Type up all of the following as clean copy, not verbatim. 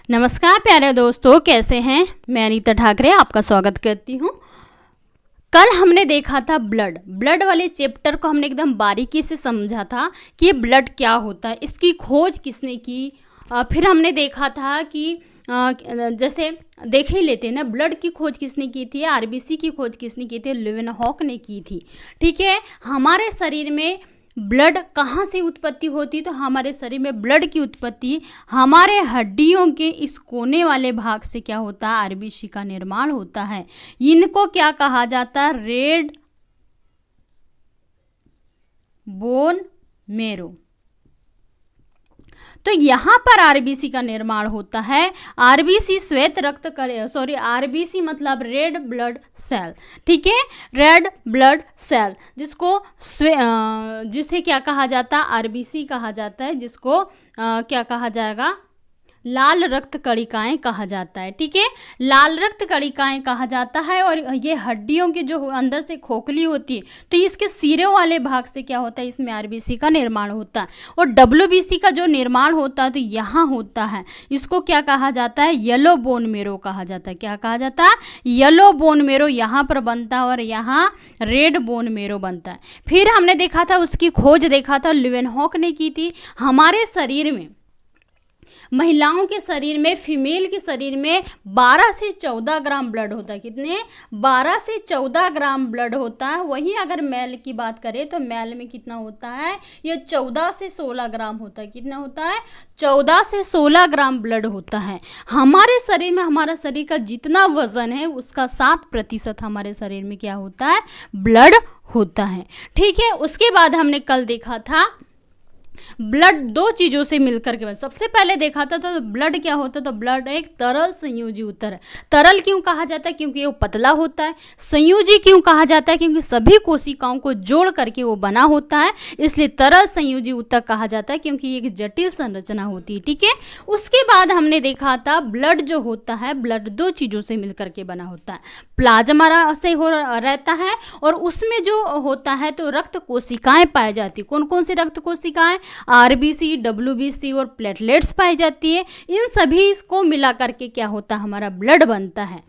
नमस्कार प्यारे दोस्तों, कैसे हैं? मैं अनीता ठाकरे आपका स्वागत करती हूँ। कल हमने देखा था ब्लड वाले चैप्टर को हमने एकदम बारीकी से समझा था कि ये ब्लड क्या होता है, इसकी खोज किसने की। फिर हमने देखा था कि जैसे देख ही लेते हैं ना, ब्लड की खोज किसने की थी, आरबीसी की खोज किसने की थी, लेवेनहॉक ने की थी। ठीक है, हमारे शरीर में ब्लड कहाँ से उत्पत्ति होती, तो हमारे शरीर में ब्लड की उत्पत्ति हमारे हड्डियों के इस कोने वाले भाग से क्या होता है, आरबीसी का निर्माण होता है। इनको क्या कहा जाता है, रेड बोन मेरो। तो यहाँ पर आरबीसी का निर्माण होता है। आरबीसी श्वेत रक्त आरबीसी मतलब रेड ब्लड सेल। ठीक है, रेड ब्लड सेल जिसे क्या कहा जाता है, आरबीसी कहा जाता है, जिसको क्या कहा जाएगा, लाल रक्त कणिकाएं कहा जाता है। ठीक है, लाल रक्त कणिकाएं कहा जाता है। और ये हड्डियों के जो अंदर से खोखली होती है, तो इसके सिरों वाले भाग से क्या होता है, इसमें आरबीसी का निर्माण होता है। और डब्ल्यूबीसी का जो निर्माण होता है तो यहाँ होता है, इसको क्या कहा जाता है, येलो बोन मेरो कहा जाता है। क्या कहा जाता है, येलो बोन मेरो यहाँ पर बनता है और यहाँ रेड बोन मेरो बनता है। फिर हमने देखा था, उसकी खोज देखा था, लेवेनहॉक ने की थी। हमारे शरीर में, महिलाओं के शरीर में, फीमेल के शरीर में 12 से 14 ग्राम ब्लड होता है। कितने, 12 से 14 ग्राम ब्लड होता है। वहीं अगर मेल की बात करें तो मेल में कितना होता है, ये 14 से 16 ग्राम होता है। कितना होता है, 14 से 16 ग्राम ब्लड होता है। हमारे शरीर में, हमारा शरीर का जितना वजन है उसका 7% हमारे शरीर में क्या होता है, ब्लड होता है। ठीक है, उसके बाद हमने कल देखा था ब्लड दो चीजों से मिलकर के। सबसे पहले देखा था तो ब्लड क्या होता है, तो ब्लड एक तरल संयोजी उत्तर है। तरल क्यों कहा जाता है, क्योंकि वो पतला होता है। संयोजी क्यों कहा जाता है, क्योंकि सभी कोशिकाओं को जोड़ करके वो बना होता है, इसलिए तरल संयोजी उत्तर कहा जाता है, क्योंकि एक जटिल संरचना होती है। ठीक है, उसके बाद हमने देखा था ब्लड जो होता है, ब्लड दो चीजों से मिलकर के बना होता है। प्लाज्मा से रहता है, और उसमें जो होता है तो रक्त कोशिकाएं पाई जाती। कौन कौन सी रक्त कोशिकाएं, आरबीसी, डब्ल्यूबीसी और प्लेटलेट्स पाई जाती है। इन सभी को मिला करके क्या होता है, हमारा ब्लड बनता है।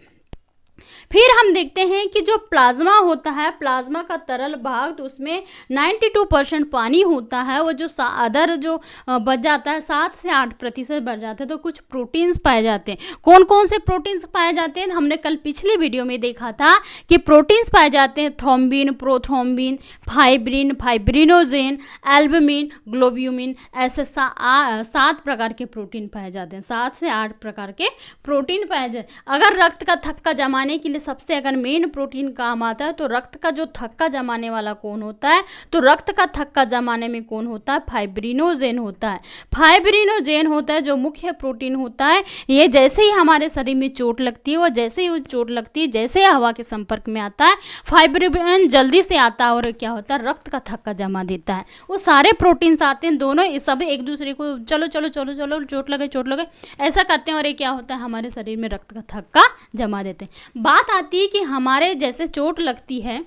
फिर हम देखते हैं कि जो प्लाज्मा होता है, प्लाज्मा का तरल भाग, तो उसमें 92% पानी होता है। वो जो अदर जो बच जाता है 7 से 8% बच जाता है, तो कुछ प्रोटीन्स पाए जाते हैं। कौन कौन से प्रोटीन्स पाए जाते हैं, हमने कल पिछले वीडियो में देखा था कि प्रोटीन्स पाए जाते हैं, thrombin, prothrombin, fibrin, fibrinogen, albumin, globulin, ऐसे 7 प्रकार के प्रोटीन पाए जाते हैं। 7 से 8 प्रकार के प्रोटीन पाए जाते हैं। अगर रक्त का थक्का जमाने के लिए सबसे अगर मेन प्रोटीन काम आता है, तो रक्त का जो थक्का जमाने वाला कौन होता है, तो रक्त का थक्का जमाने में कौन होता है, फाइब्रिनोजेन होता है। फाइब्रिनोजेन होता है जो मुख्य प्रोटीन होता है। ये जैसे ही हमारे शरीर में चोट लगती है, वो जैसे ही वो चोट लगती है, जैसे ही हवा के संपर्क में आता है, फाइब्रिनोजेन जल्दी से आता है और क्या होता है, रक्त का थक्का जमा देता है। वो सारे प्रोटीन्स आते हैं, दोनों सब एक दूसरे को चलो चलो चलो चलो, चोट लगे ऐसा करते हैं, और ये क्या होता है, हमारे शरीर में रक्त का थक्का जमा देते हैं। बात आती है कि हमारे जैसे चोट लगती है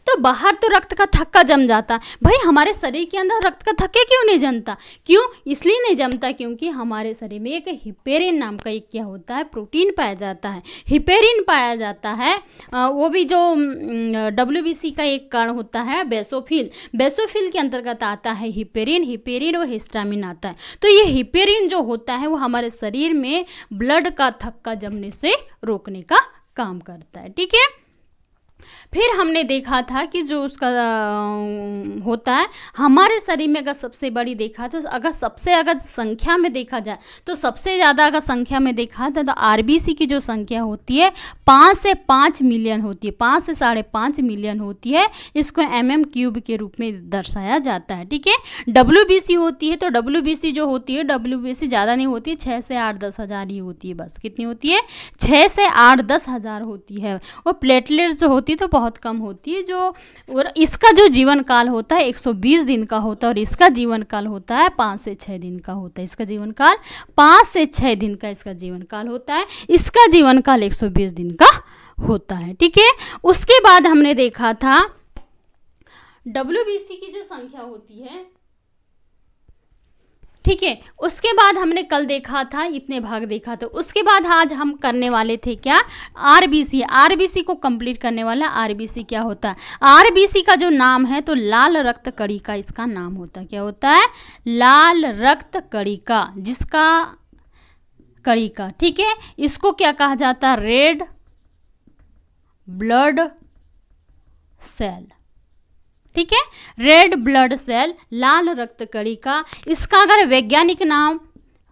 तो बाहर तो रक्त का थक्का जम जाता है। भाई हमारे शरीर के अंदर रक्त का थक्का क्यों नहीं जमता, क्यों, इसलिए नहीं जमता क्योंकि हमारे शरीर में एक हिपेरिन नाम का एक क्या होता है, प्रोटीन पाया जाता है। हिपेरिन पाया जाता है, वो भी जो डब्ल्यूबीसी का एक कण होता है, बेसोफिल के अंतर्गत आता है हिपेरिन और हिस्टामिन आता है। तो ये हिपेरिन जो होता है वो हमारे शरीर में ब्लड का थक्का जमने से रोकने का काम करता है। ठीक है, फिर हमने देखा था कि जो उसका होता है हमारे शरीर में, अगर सबसे बड़ी देखा तो अगर संख्या में देखा जाए तो सबसे ज़्यादा अगर संख्या में देखा था तो आरबीसी की जो संख्या होती है 5 से 5 मिलियन होती है, 5 से 5.5 मिलियन होती है। इसको mm³ के रूप में दर्शाया जाता है। ठीक है, डब्ल्यूबीसी होती है तो डब्ल्यूबीसी जो होती है, डब्ल्यूबीसी ज़्यादा नहीं होती है, 6 से 8-10 हज़ार ही होती है। बस कितनी होती है, 6 से 8-10 हज़ार होती है। और प्लेटलेट्स जो होती है तो बहुत कम होती है। और इसका जो जीवन काल होता है 120 दिन का होता है, और इसका जीवन काल होता है 5 से 6 दिन का होता है। इसका जीवन काल 5 से 6 दिन का इसका जीवन काल होता है। इसका जीवन काल 120 दिन का होता है। ठीक है, उसके बाद हमने देखा था डब्ल्यूबीसी की जो संख्या होती है ठीक है। उसके बाद हमने कल देखा था, इतने भाग देखा था। उसके बाद आज हम करने वाले थे क्या, आरबीसी। आरबीसी को कंप्लीट करने वाला। आरबीसी क्या होता है, आरबीसी का जो नाम है तो लाल रक्त कणिका इसका नाम होता है। क्या होता है, लाल रक्त कणिका, जिसका कणिका, ठीक है। इसको क्या कहा जाता है, रेड ब्लड सेल, ठीक है, रेड ब्लड सेल, लाल रक्त कणिका। इसका अगर वैज्ञानिक नाम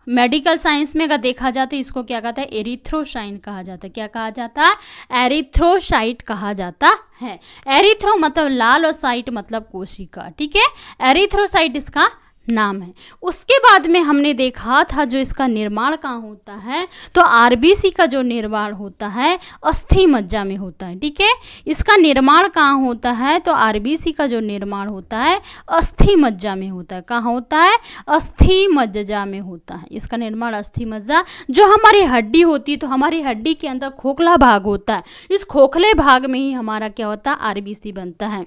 मेडिकल साइंस में अगर देखा जाता है, इसको क्या कहता है, एरिथ्रोसाइट कहा जाता है। क्या कहा जाता है, एरिथ्रोसाइट कहा जाता है। एरिथ्रो मतलब लाल और साइट मतलब कोशिका, ठीक है। एरिथ्रोसाइट इसका नाम है। उसके बाद में हमने देखा था जो इसका निर्माण कहाँ होता है, तो आरबीसी का जो निर्माण होता है अस्थि मज्जा में होता है, ठीक है। इसका निर्माण कहाँ होता है, तो आरबीसी का जो निर्माण होता है अस्थि मज्जा में होता है। कहाँ होता है, अस्थि मज्जा में होता है इसका निर्माण। अस्थि मज्जा जो हमारी हड्डी होती है, तो हमारी हड्डी के अंदर खोखला भाग होता है, इस खोखले भाग में ही हमारा क्या होता है, आरबीसी बनता है।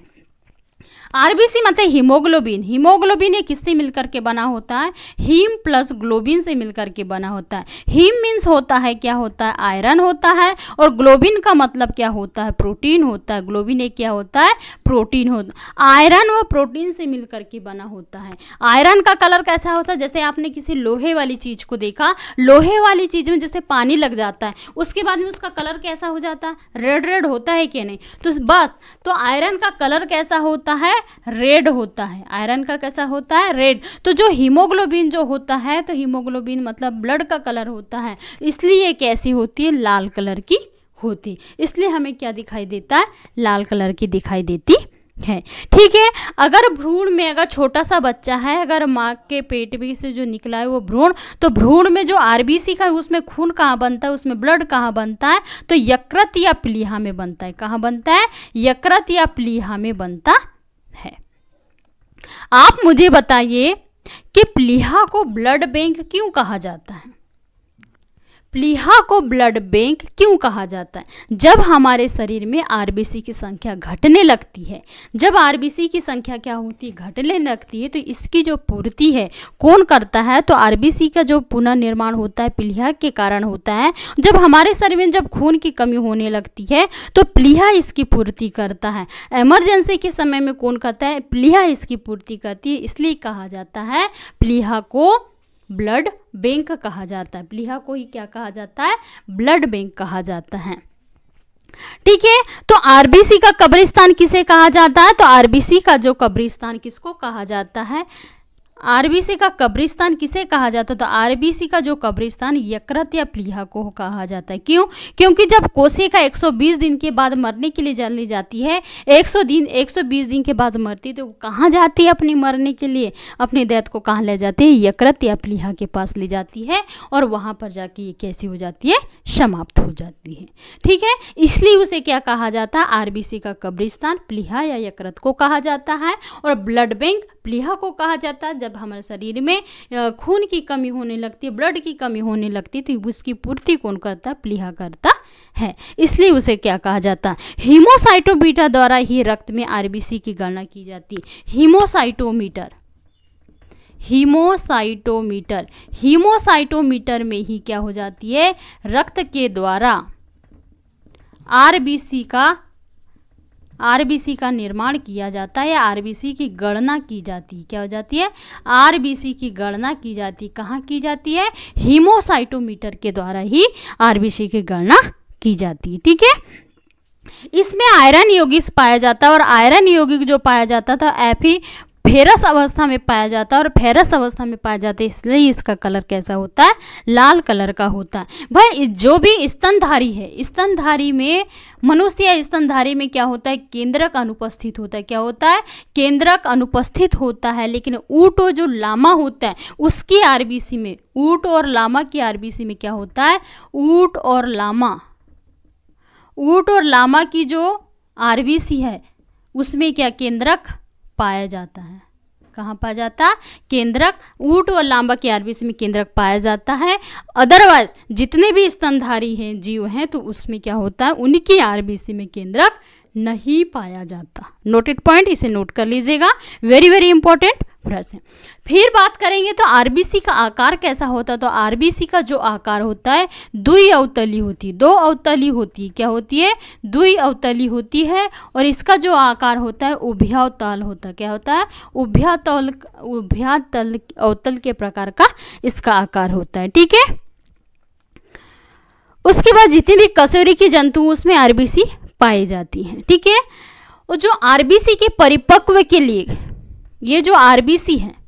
आरबीसी मतलब हीमोग्लोबिन। हीमोग्लोबिन ये किससे मिलकर के बना होता है, हीम प्लस ग्लोबिन से मिलकर के बना होता है। हीम मीन्स होता है, क्या होता है, आयरन होता है, और ग्लोबिन का मतलब क्या होता है, प्रोटीन होता है। ग्लोबिन एक क्या होता है, प्रोटीन होता है। आयरन व प्रोटीन से मिलकर के बना होता है। आयरन का कलर कैसा होता है, जैसे आपने किसी लोहे वाली चीज को देखा, लोहे वाली चीज में जैसे पानी लग जाता है, उसके बाद में उसका कलर कैसा हो जाता है, रेड रेड होता है कि नहीं, तो बस, तो आयरन का कलर कैसा होता है, रेड होता है। आयरन का कैसा होता है, रेड। तो जो हीमोग्लोबिन जो होता है, तो हीमोग्लोबिन मतलब ब्लड का कलर होता है, इसलिए कैसी होती है, लाल कलर की होती। इसलिए हमें क्या दिखाई देता है, लाल कलर की दिखाई देती है, ठीक है। अगर भ्रूण में अगर छोटा सा बच्चा है, अगर माँ के पेट में से जो निकला है वो भ्रूण, तो भ्रूण में जो आरबीसी का है उसमें खून कहाँ बनता है, उसमें ब्लड कहाँ बनता है, तो यकृत या प्लीहा में बनता है। कहाँ बनता है, यकृत या प्लीहा में बनता है। आप मुझे बताइए कि प्लीहा को ब्लड बैंक क्यों कहा जाता है। प्लीहा को ब्लड बैंक क्यों कहा जाता है, जब हमारे शरीर में आरबीसी की संख्या घटने लगती है, जब आरबीसी की संख्या क्या होती है, घटने लगती है, तो इसकी जो पूर्ति है कौन करता है, तो आरबीसी का जो पुनर्निर्माण होता है प्लीहा के कारण होता है। जब हमारे शरीर में जब खून की कमी होने लगती है तो प्लीहा इसकी पूर्ति करता है। इमरजेंसी के समय में कौन करता है, प्लीहा इसकी पूर्ति करती है, इसलिए कहा जाता है प्लीहा को ब्लड बैंक कहा जाता है। प्लीहा को ही क्या कहा जाता है, ब्लड बैंक कहा जाता है, ठीक है। तो आरबीसी का कब्रिस्तान किसे कहा जाता है, तो आरबीसी का जो कब्रिस्तान किसको कहा जाता है, आरबीसी का कब्रिस्तान किसे कहा जाता है, तो आरबीसी का जो कब्रिस्तान यकृत या प्लीहा को कहा जाता है। क्यों, क्योंकि जब कोशिका 120 दिन के बाद मरने के लिए जली जाती है, 120 दिन के बाद मरती है, तो कहाँ जाती है अपनी मरने के लिए, अपनी डेथ को कहाँ ले जाती है, यकृत या प्लीहा के पास ले जाती है, और वहाँ पर जाके ये कैसी हो जाती है, समाप्त हो जाती है, ठीक है। इसलिए उसे क्या कहा जाता है, आरबीसी का कब्रिस्तान प्लीहा या यकृत को कहा जाता है, और ब्लड बैंक प्लीहा को कहा जाता है। जब हमारे शरीर में खून की कमी होने लगती है, ब्लड की कमी होने लगती है, तो उसकी पूर्ति कौन करता है, प्लीहा करता है, इसलिए उसे क्या कहा जाता है, हीमोसाइटोमीटर द्वारा ही रक्त में आरबीसी की गणना की जाती है। हीमोसाइटोमीटर, हीमोसाइटोमीटर, हीमोसाइटोमीटर में ही क्या हो जाती है, रक्त के द्वारा आरबीसी का निर्माण किया जाता है, या आरबीसी की गणना की जाती है। क्या हो जाती है, आरबीसी की गणना की जाती है। कहाँ की जाती है, हीमोसाइटोमीटर के द्वारा ही आरबीसी की गणना की जाती है, ठीक है। इसमें आयरन यौगिक पाया जाता है, और आयरन यौगिक जो पाया जाता था एफी फेरस अवस्था में पाया जाता है, और फेरस अवस्था में पाया जाता है, इसलिए इसका कलर कैसा होता है, लाल कलर का होता है। भाई जो भी स्तनधारी है, स्तनधारी में मनुष्य या स्तनधारी में क्या होता है, केंद्रक अनुपस्थित होता है। क्या होता है, केंद्रक अनुपस्थित होता है, लेकिन ऊँट और जो लामा होता है उसकी आरबीसी में, ऊँट और लामा की आरबीसी में क्या होता है, ऊँट और लामा की जो आरबीसी है उसमें क्या केंद्रक पाया जाता है। कहाँ पाया जाता है, केंद्रक, ऊँट और लामा की आरबीसी में केंद्रक पाया जाता है। अदरवाइज जितने भी स्तनधारी हैं, जीव हैं, तो उसमें क्या होता है, उनकी आरबीसी में केंद्रक नहीं पाया जाता। नोटेड पॉइंट, इसे नोट कर लीजिएगा, वेरी वेरी इंपॉर्टेंट प्रश्न। फिर बात करेंगे तो आरबीसी का आकार कैसा होता है, तो आरबीसी का जो आकार होता है द्विअवतली होती है, 2 अवतली होती है। क्या होती है? द्विअवतली होती है। और इसका जो आकार होता है उभयावतल होता है। क्या होता है? उभयातल अवतल के प्रकार का इसका आकार होता है। ठीक है। उसके बाद जितनी भी कशेरुकी जंतु उसमें आरबीसी पाई जाती हैं। ठीक है। और जो आरबीसी के परिपक्व के लिए, ये जो आरबीसी है,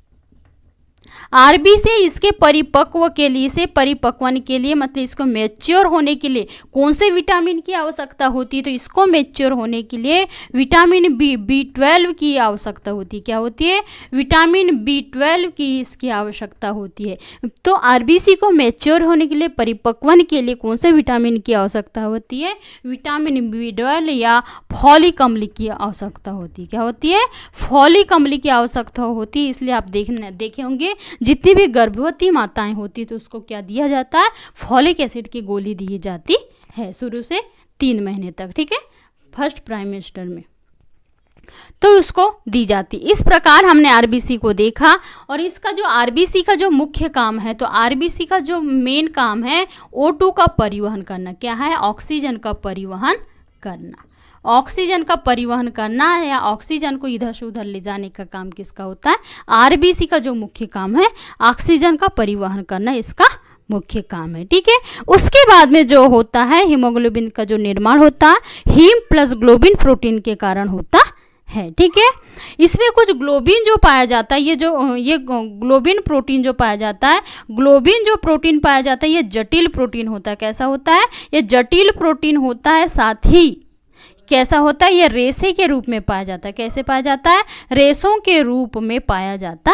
आरबीसी इसके परिपक्व के लिए, से परिपक्वन के लिए मतलब इसको मैच्योर होने के लिए कौन से विटामिन की आवश्यकता होती है, तो इसको मैच्योर होने के लिए विटामिन B12 की आवश्यकता होती है। क्या होती है? विटामिन B12 की इसकी आवश्यकता होती है। तो आरबीसी को मैच्योर होने के लिए, परिपक्वन के लिए कौन से विटामिन की आवश्यकता होती है? विटामिन B12 या फॉलिक अम्ल की आवश्यकता होती है। क्या होती है? फॉलिक अम्ल की आवश्यकता होती है। इसलिए आप देखे होंगे जितनी भी गर्भवती माताएं होती तो उसको क्या दिया जाता है? फॉलिक एसिड की गोली दी जाती है शुरू से 3 महीने तक। ठीक है। फर्स्ट ट्राइमेस्टर में तो उसको दी जाती। इस प्रकार हमने आरबीसी को देखा। और इसका जो आरबीसी का जो मुख्य काम है, तो आरबीसी का जो मेन काम है O2 का परिवहन करना। क्या है? ऑक्सीजन का परिवहन करना। ऑक्सीजन का परिवहन करना है या ऑक्सीजन को इधर से उधर ले जाने का काम किसका होता है? आरबीसी का जो मुख्य काम है ऑक्सीजन का परिवहन करना, इसका मुख्य काम है। ठीक है। उसके बाद में जो होता है हीमोग्लोबिन का जो निर्माण होता है हीम प्लस ग्लोबिन प्रोटीन के कारण होता है। ठीक है। इसमें कुछ ग्लोबिन जो पाया जाता है, ये ग्लोबिन प्रोटीन जो पाया जाता है, ग्लोबिन जो प्रोटीन पाया जाता है ये जटिल प्रोटीन होता है। कैसा होता है? ये जटिल प्रोटीन होता है। साथ ही कैसा होता है? ये रेशे के रूप में पाया जाता है। कैसे पाया जाता है? रेशों के रूप में पाया जाता